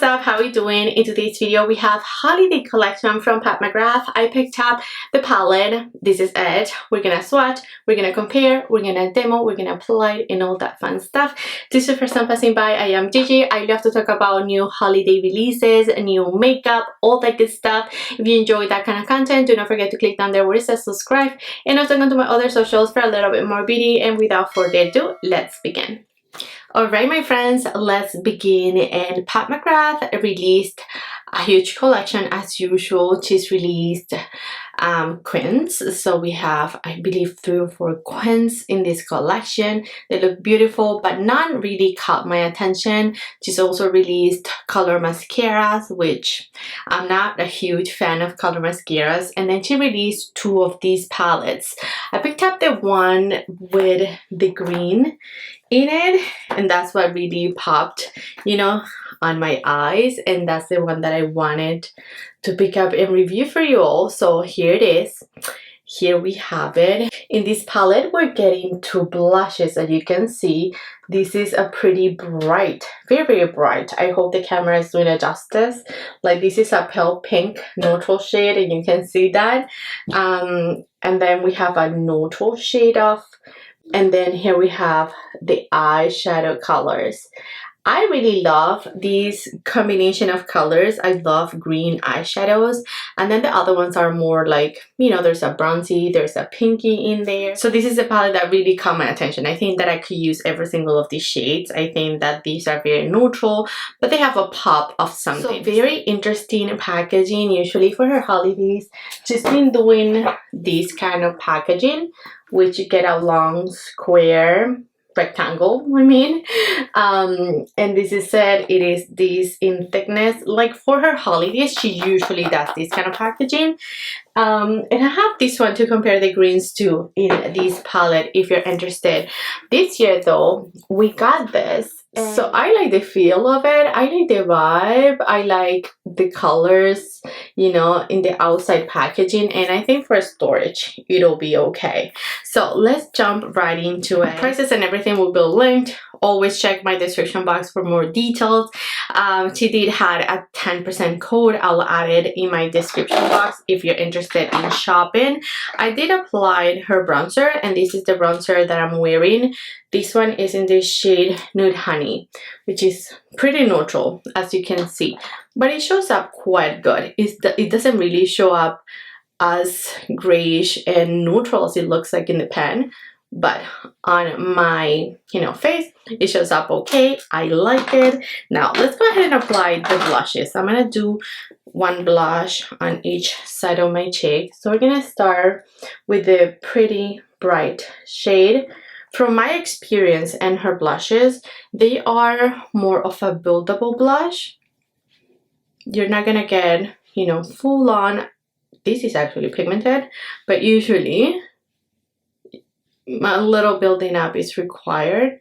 up? How are we doing? In today's video we have holiday collection from Pat McGrath. I picked up the palette. This is it. We're gonna swatch, we're gonna compare, we're gonna demo, we're gonna apply and all that fun stuff. This is the first time passing by. I am Gigi. I love to talk about new holiday releases, new makeup, all that good stuff. If you enjoy that kind of content, do not forget to click down there where it says subscribe, and also go to my other socials for a little bit more beauty. And without further ado, let's begin. Alright my friends, let's begin. And Pat McGrath released a huge collection as usual. She's released quins, so we have, I believe, 3 or 4 quins in this collection. They look beautiful, but none really caught my attention. She's also released color mascaras, which I'm not a huge fan of color mascaras. And then she released 2 of these palettes. I picked up the one with the green in it, and that's what really popped, you know, on my eyes, and that's the one that I wanted to pick up and review for you all. So here it is. Here we have it. In this palette we're getting 2 blushes, as you can see. This is a pretty bright, very bright. I hope the camera is doing it justice. Like, this is a pale pink neutral shade, and you can see that. And then we have a neutral shade of, and then here we have the eyeshadow colors. I really love this combination of colors. I love green eyeshadows, and then the other ones are more like, you know, there's a bronzy, there's a pinky in there. So this is a palette that really caught my attention. I think that I could use every single of these shades. I think that these are very neutral, but they have a pop of something. So very interesting packaging. Usually for her holidays, she's been doing this kind of packaging, which you get a long square rectangle, I mean, and this is said it is this in thickness. Like, for her holidays she usually does this kind of packaging, and I have this one to compare the greens to in this palette if you're interested. This year though we got this, so I like the feel of it, I like the vibe, I like the colors, you know, in the outside packaging, and I think for storage it'll be okay. So let's jump right into it. Prices and everything will be linked. Always check my description box for more details. She did had a 10% code. I'll add it in my description box if you're interested in shopping. I did apply her bronzer, and this is the bronzer that I'm wearing. This one is in the shade Nude Honey, which is pretty neutral, as you can see, but it shows up quite good. It doesn't really show up as grayish and neutral as it looks like in the pen, but on my, you know, face it shows up okay. I like it. Now let's go ahead and apply the blushes. I'm gonna do 1 blush on each side of my cheek. So we're gonna start with the pretty bright shade. From my experience and her blushes, they are more of a buildable blush. You're not gonna get, you know, full on. This is actually pigmented, but usually a little building up is required.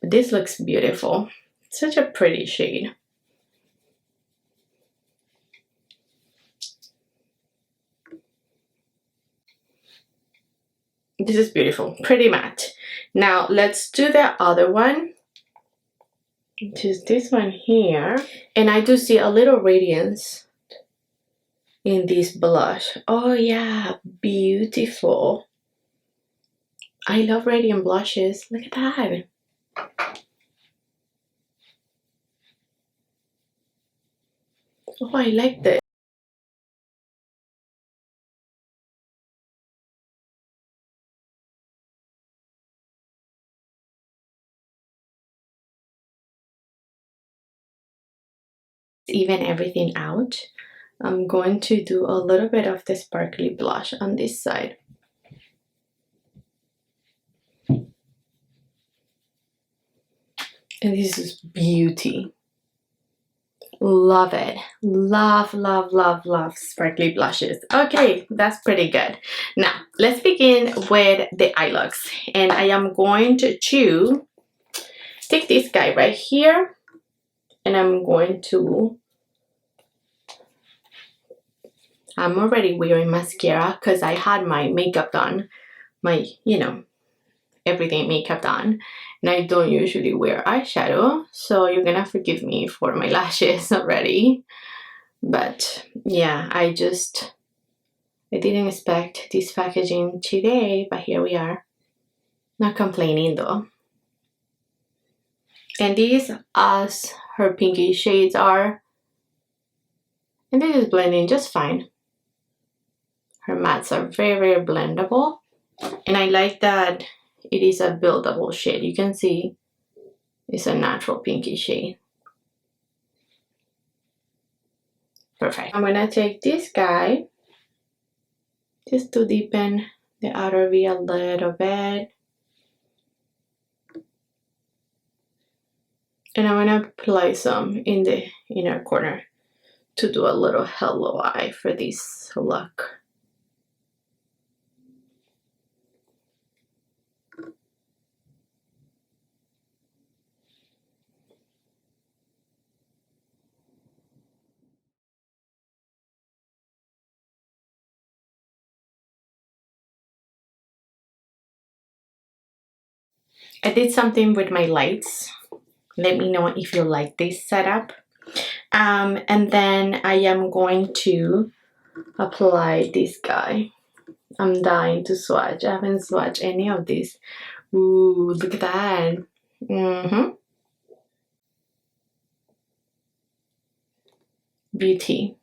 This looks beautiful. Such a pretty shade. This is beautiful, pretty matte. Now let's do the other one, which is this one here, and I do see a little radiance in this blush. Oh yeah, beautiful. I love radiant blushes. Look at that. Oh, I like this. Even everything out, I'm going to do a little bit of the sparkly blush on this side. And this is beauty. Love it. Love, love, love, love sparkly blushes. Okay, that's pretty good. Now let's begin with the eye looks, and I am going to take this guy right here, and I'm already wearing mascara because I had my makeup done, my, you know, everything makeup done, and I don't usually wear eyeshadow, so you're gonna forgive me for my lashes already. But yeah, I didn't expect this packaging today, but here we are. Not complaining though. And these, as her pinky shades are, and this is blending just fine. Her mattes are very, very blendable. And I like that it is a buildable shade. You can see it's a natural pinky shade. Perfect. I'm gonna take this guy just to deepen the outer V a little bit. And I'm gonna apply some in the inner corner to do a little hello eye for this look. I did something with my lights. Let me know if you like this setup. And then I am going to apply this guy. I'm dying to swatch. I haven't swatched any of these. Ooh, look at that. Beauty.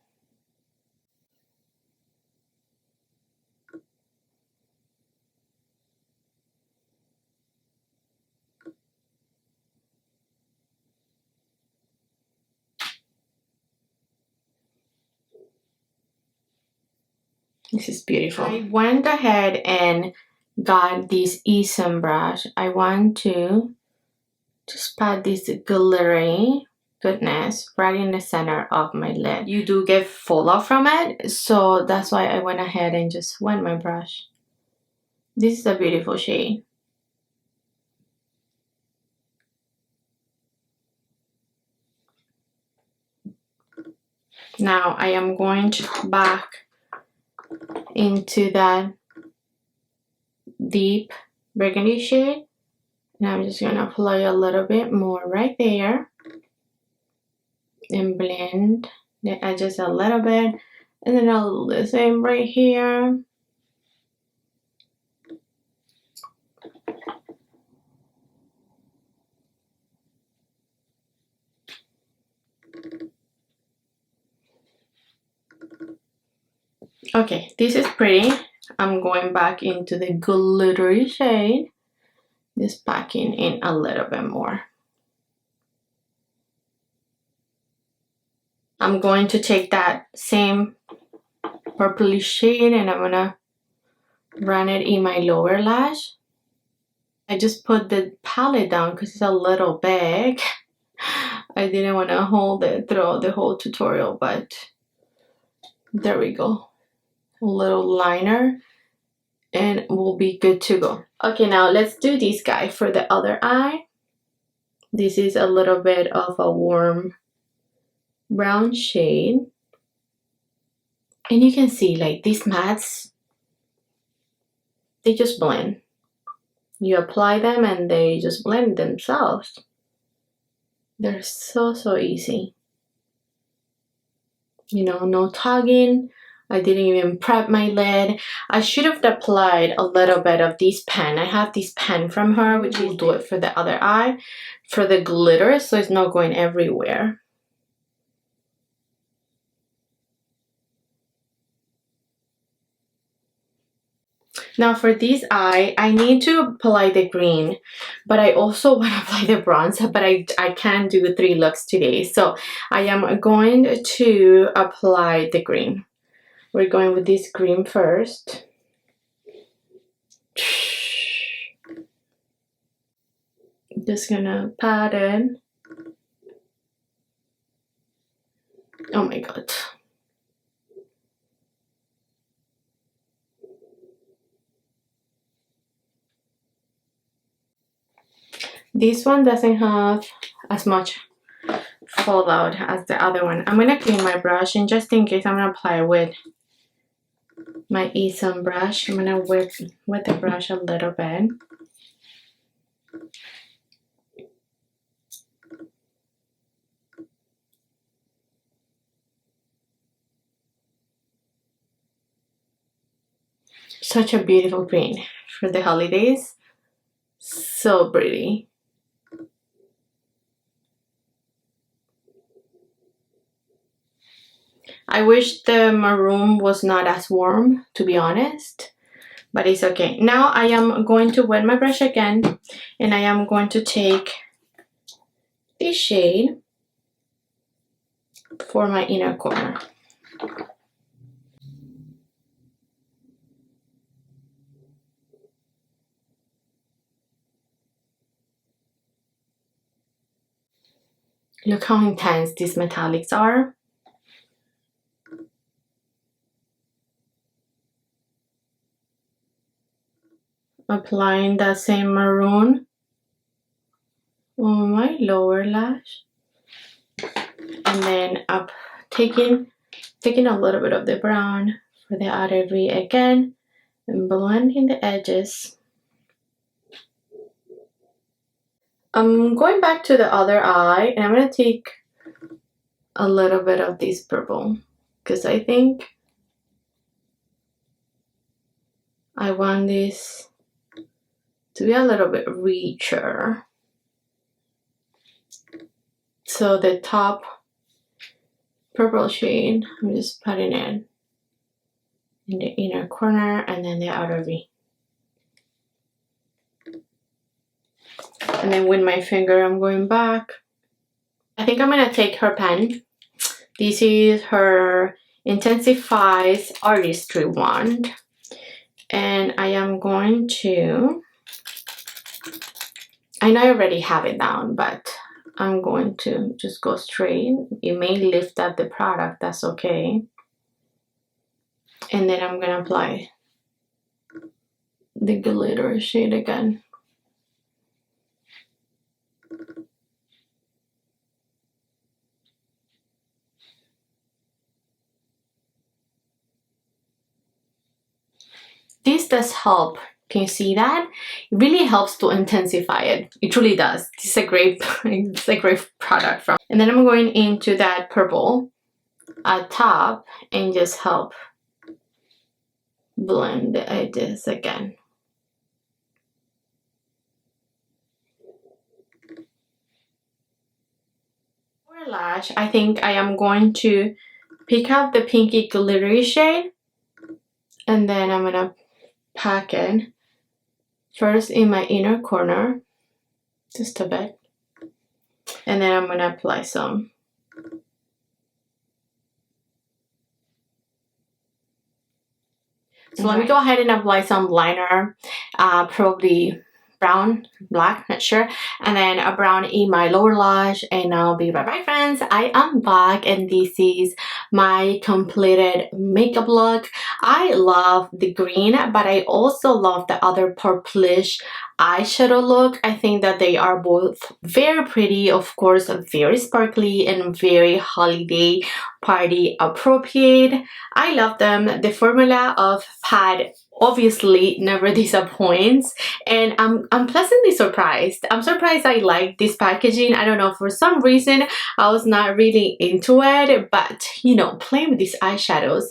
This is beautiful. I went ahead and got this Epsom brush. I want to just pat this glittery goodness right in the center of my lid. You do get fallout from it, so that's why I went ahead and just wet my brush. This is a beautiful shade. Now I am going to back into that deep burgundy shade, and I'm just gonna apply a little bit more right there and blend the edges a little bit, and then I'll do the same right here. Okay, this is pretty. I'm going back into the glittery shade, just packing in a little bit more. I'm going to take that same purplish shade and I'm gonna run it in my lower lash. I just put the palette down because it's a little big. I didn't want to hold it throughout the whole tutorial, but there we go. A little liner and we'll be good to go. Okay, now let's do this guy for the other eye. This is a little bit of a warm brown shade. And you can see like these mattes, they just blend. You apply them and they just blend themselves. They're so easy. You know, no tugging. I didn't even prep my lid. I should have applied a little bit of this pen. I have this pen from her, which will do it for the other eye, for the glitter, so it's not going everywhere. Now for this eye, I need to apply the green, but I also want to apply the bronze, but I can't do 3 looks today. So I am going to apply the green. We're going with this green first. Just gonna pat it. Oh my god. This one doesn't have as much fallout as the other one. I'm gonna clean my brush, and just in case, I'm gonna apply it with my Epsom brush. I'm gonna wet the brush a little bit. Such a beautiful green for the holidays. So pretty. I wish the maroon was not as warm, to be honest, but it's okay. Now I am going to wet my brush again, and I am going to take this shade for my inner corner. Look how intense these metallics are. Applying that same maroon on my lower lash, and then up taking a little bit of the brown for the outer V again, and blending the edges. I'm going back to the other eye, and I'm going to take a little bit of this purple because I think I want this to be a little bit richer. So the top purple shade, I'm just putting it in the inner corner and then the outer V. And then with my finger, I'm going back. I think I'm gonna take her pen. This is her Intensifies Artistry wand. And I am going to, I know I already have it down, but I'm going to just go straight. It may lift up the product, that's okay. And then I'm gonna apply the glitter shade again. This does help. Can you see that? It really helps to intensify it. It truly does. This is a great, it's a great product from. And then I'm going into that purple at top and just help blend the edges again. For lash, I think I am going to pick up the pinky glittery shade, and then I'm gonna pack it first in my inner corner, just a bit, and then I'm gonna apply some. So let me go ahead and apply some liner, probably brown, black, not sure, and then a brown in my lower lash, and I'll be right back, friends. I am back, and this is my completed makeup look. I love the green, but I also love the other purplish eyeshadow look. I think that they are both very pretty, of course, very sparkly and very holiday party appropriate. I love them. The formula of pad obviously never disappoints, and I'm pleasantly surprised. I'm surprised I like this packaging. I don't know, for some reason I was not really into it, but you know, playing with these eyeshadows,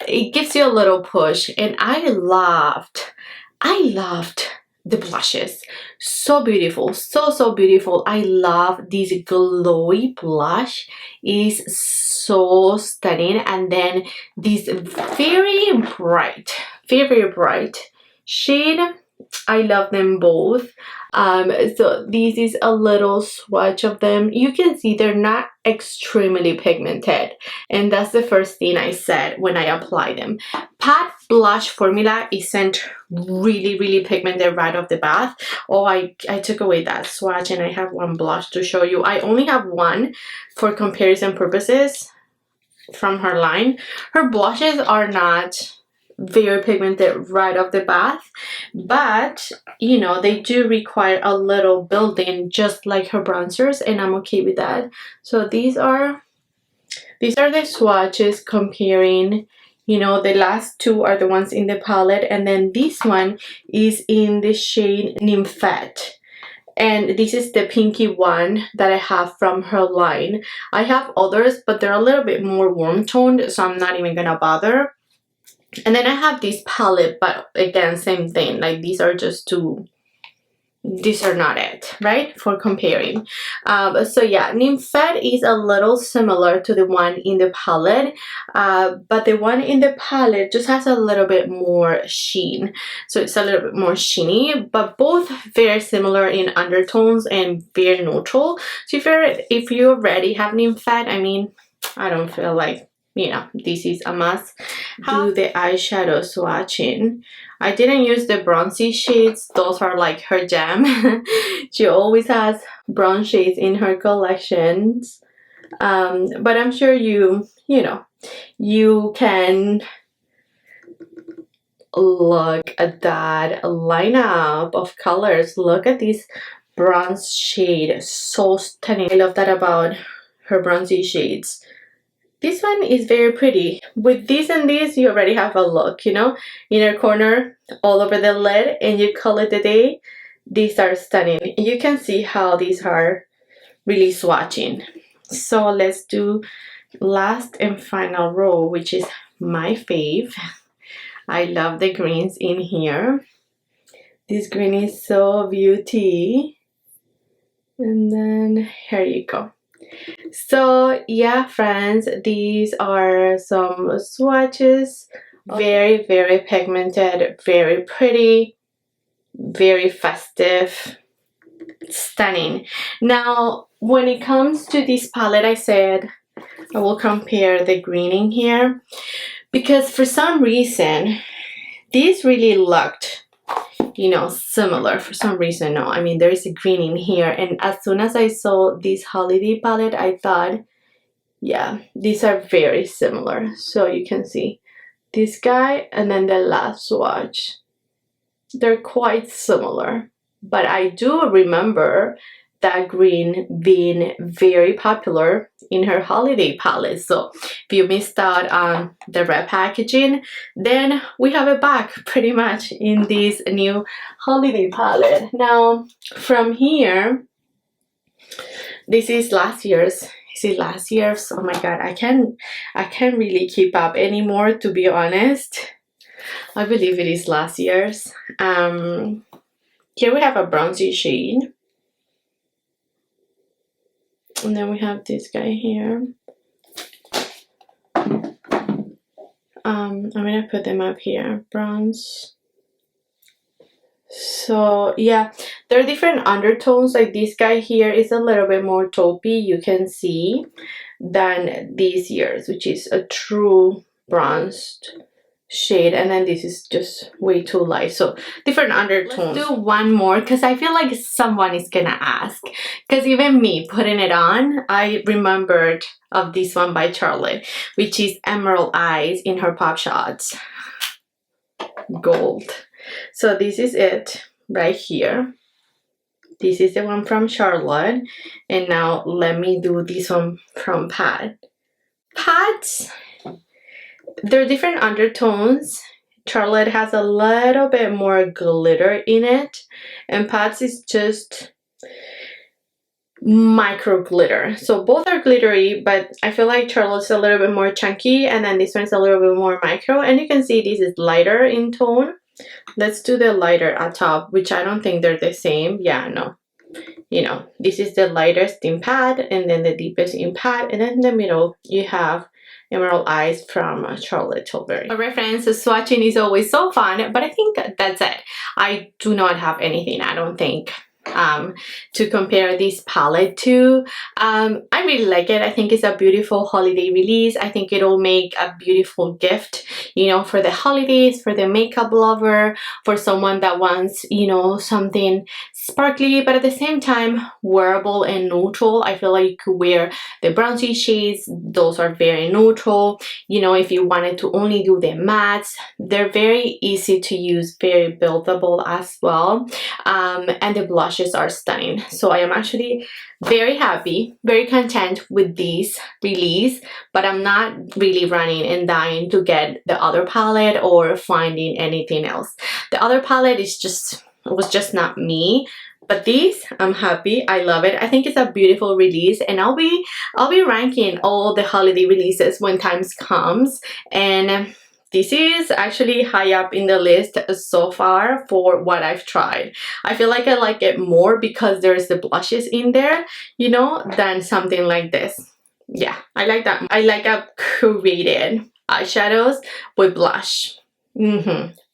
it gives you a little push. And I loved the blushes. So beautiful, so beautiful. I love this glowy blush. It is so stunning, and then this very bright shade. I love them both. So this is a little swatch of them. You can see they're not extremely pigmented, and that's the first thing I said when I applied them. Pat blush formula isn't really pigmented right off the bat. Oh, I took away that swatch, and I have one blush to show you. I only have one for comparison purposes from her line. Her blushes are not very pigmented right off the bat, but you know, they do require a little building, just like her bronzers, and I'm okay with that. So these are the swatches comparing. You know, the last two are the ones in the palette, and then this one is in the shade Nymphette. and this is the pinky one that I have from her line. I have others, but they're a little bit more warm toned, so I'm not even gonna bother. And then I have this palette, but again, same thing, like these are just two, these are not it, right, for comparing. So yeah, Nymphet is a little similar to the one in the palette, but the one in the palette just has a little bit more sheen, so it's a little bit more sheeny, but both very similar in undertones and very neutral. So if you already have Nymphet, I mean, I don't feel like, you know, this is a must. Do the eyeshadow swatching. I didn't use the bronzy shades, those are like her jam. She always has bronze shades in her collections, but I'm sure you know, you can look at that lineup of colors. Look at this bronze shade, so stunning. I love that about her bronzy shades. This one is very pretty. With this and this, you already have a look, you know, inner corner, all over the lid, and you call it a day. These are stunning. You can see how these are really swatching. So let's do last and final row, which is my fave. I love the greens in here. This green is so beauty. And then here you go. So yeah, friends, these are some swatches. Very, very pigmented, very pretty, very festive, stunning. Now, when it comes to this palette, I said I will compare the greening here, because for some reason, these really looked, you know, similar. For some reason, no, I mean, there is a green in here, and as soon as I saw this holiday palette, I thought, yeah, these are very similar. So you can see this guy and then the last swatch, they're quite similar, but I do remember that green being very popular in her holiday palette. So if you missed out on the red packaging, then we have it back pretty much in this new holiday palette. Now from here, this is last year's. Is it last year's? Oh my god, I can't really keep up anymore, to be honest. I believe it is last year's. Here we have a bronzy shade. And then we have this guy here. I'm gonna put them up here. Bronze. So yeah, there are different undertones. Like this guy here is a little bit more taupey, you can see, than these years, which is a true bronzed shade, and then this is just way too light. So different undertones. Let's do one more, because I feel like someone is gonna ask, because even me putting it on, I remembered of this one by Charlotte, which is Emerald Eyes in her Pop Shots Gold. So this is it right here. This is the one from Charlotte, and now let me do this one from Pat. Pat's, there are different undertones. Charlotte has a little bit more glitter in it, and Pat's is just micro glitter. So both are glittery, but I feel like Charlotte's a little bit more chunky, and then this one's a little bit more micro, and you can see this is lighter in tone. Let's do the lighter at top, which I don't think they're the same. Yeah, no. You know, this is the lightest in Pat, and then the deepest in Pat, and then in the middle you have Emerald Eyes from Charlotte Tilbury. Alright friends, so swatching is always so fun, but I think that's it. I do not have anything, I don't think, to compare this palette to. I really like it. I think it's a beautiful holiday release. I think it'll make a beautiful gift, you know, for the holidays, for the makeup lover, for someone that wants, you know, something sparkly but at the same time wearable and neutral. I feel like you could wear the bronzy shades, those are very neutral. You know, if you wanted to only do the mattes, they're very easy to use, very buildable as well, and the blushes are stunning. So I am actually very happy, very content with this release, but I'm not really running and dying to get the other palette or finding anything else. The other palette is just, it was just not me, But these, I'm happy. I love it. I think it's a beautiful release, and I'll be ranking all the holiday releases when times comes. And this is actually high up in the list so far for what I've tried. I feel like I like it more because there's the blushes in there, you know, than something like this. Yeah, I like that. I like a curated eyeshadows with blush.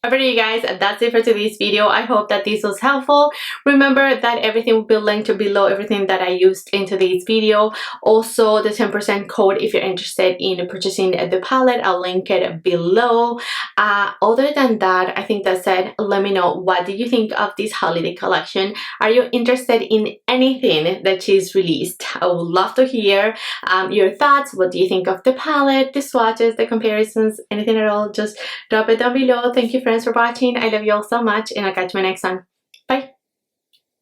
Alright, you guys, that's it for today's video. I hope that this was helpful. Remember that everything will be linked below, everything that I used in today's video. Also, the 10% code if you're interested in purchasing the palette, I'll link it below. Other than that, I think that's it. Let me know, what do you think of this holiday collection? Are you interested in anything that she's released? I would love to hear your thoughts. What do you think of the palette, the swatches, the comparisons, anything at all? Just drop it down below. Thank you, friends, for watching. I love you all so much, and I'll catch you next time.